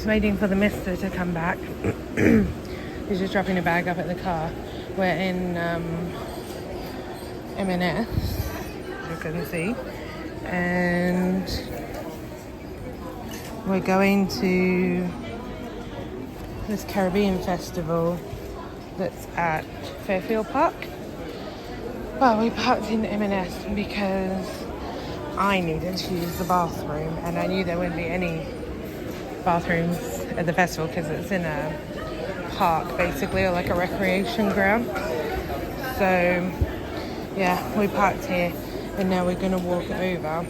just waiting for the mister to come back. He's just dropping a bag up at the car. We're in M&S, as you can see, and we're going to this Caribbean festival that's at Fairfield Park. Well, we parked in M&S because I needed to use the bathroom, and I knew there wouldn't be any bathrooms at the festival because it's in a park basically, or like a recreation ground. So yeah, we parked here and now we're going to walk over.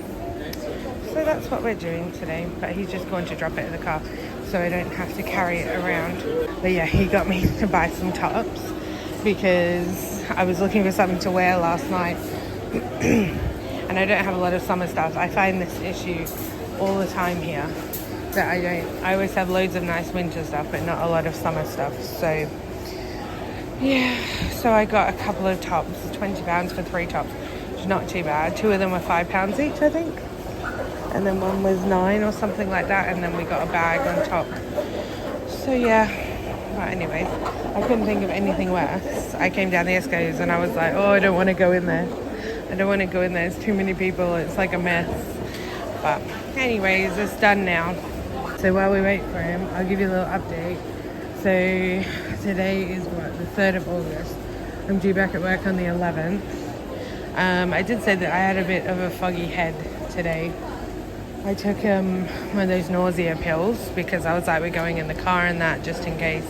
So that's what we're doing today, but he's just going to drop it in the car so I don't have to carry it around. But yeah, he got me to buy some tops because I was looking for something to wear last night and I don't have a lot of summer stuff. I find this issue all the time here, that I always have loads of nice winter stuff but not a lot of summer stuff. So yeah, so I got a couple of tops, £20 for 3 tops, which is not too bad. 2 of them were £5 each, I think, and then one was 9 or something like that, and then we got a bag on top. So yeah, but anyways, I couldn't think of anything worse. I came down the Escos and I was like, oh, I don't want to go in there. I don't want to go in there. It's too many people. It's like a mess. But anyways, it's done now. So while we wait for him, I'll give you a little update. So today is what, the 3rd of August. I'm due back at work on the 11th. I did say that I had a bit of a foggy head today. I took one of those nausea pills because I was like, we're going in the car and that, just in case.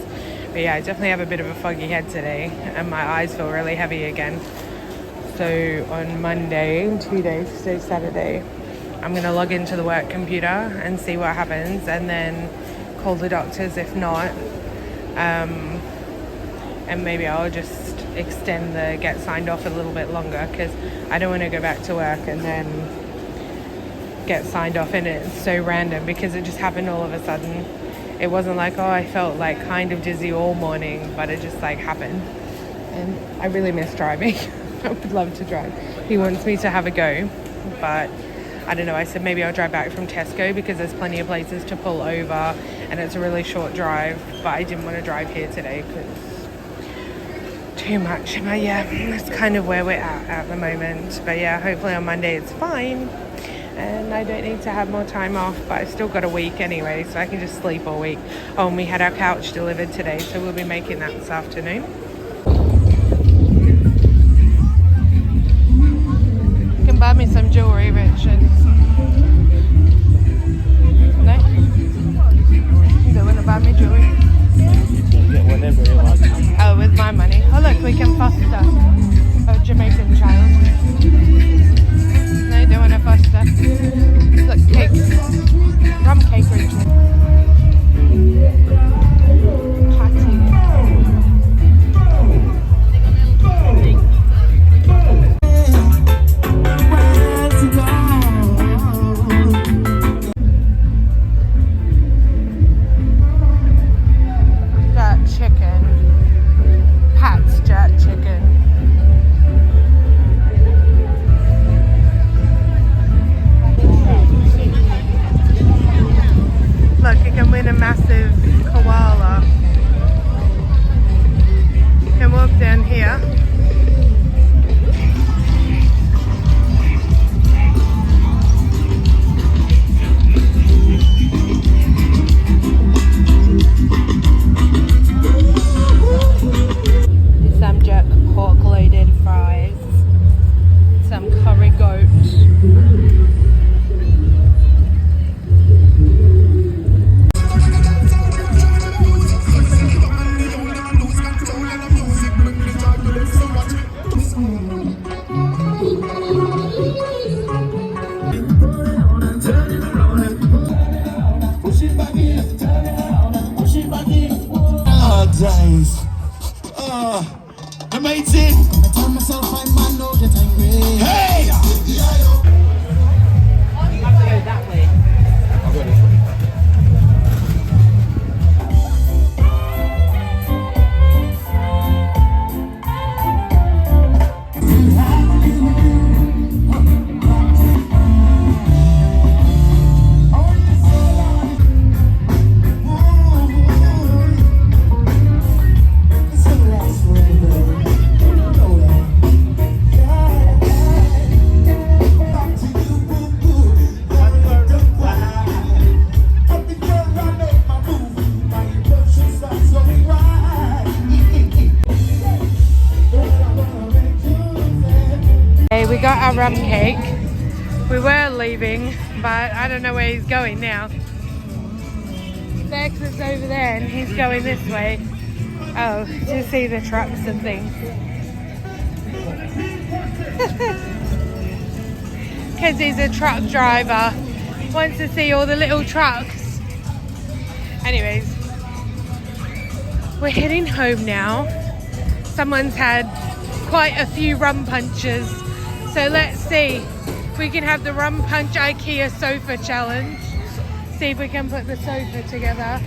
But yeah, I definitely have a bit of a foggy head today and my eyes feel really heavy again. So on Monday, in 2 days, today's Saturday, I'm going to log into the work computer and see what happens, and then call the doctors if not. And maybe I'll just extend the get signed off a little bit longer because I don't want to go back to work and then get signed off, and it's so random because it just happened all of a sudden. It wasn't like, oh, I felt like kind of dizzy all morning, but it just like happened. And I really miss driving. I would love to drive. He wants me to have a go, but I don't know. I said maybe I'll drive back from Tesco because there's plenty of places to pull over and it's a really short drive, but I didn't want to drive here today because too much. But yeah, that's kind of where we're at the moment. But yeah, hopefully on Monday it's fine and I don't need to have more time off, but I've still got a week anyway, so I can just sleep all week. Oh, and we had our couch delivered today, so we'll be making that this afternoon. You can buy me some jewellery, Richard. No? You don't want to buy me jewellery? Get whatever you want. Oh, with my money. Oh look, we can foster a Jamaican child. No, you don't want to foster. Look, cakes. Rum cake, Richard. Patty. Amazing. I tell myself I'm man, no get angry. Hey! I have to go that way. I'll go this way. rum cake. We were leaving, but I don't know where he's going now. The exit's over there and he's going this way. Oh, to see the trucks and things. Because he's a truck driver. Wants to see all the little trucks. Anyways, we're heading home now. Someone's had quite a few rum punches. So let's see if we can have the rum punch IKEA sofa challenge. See if we can put the sofa together.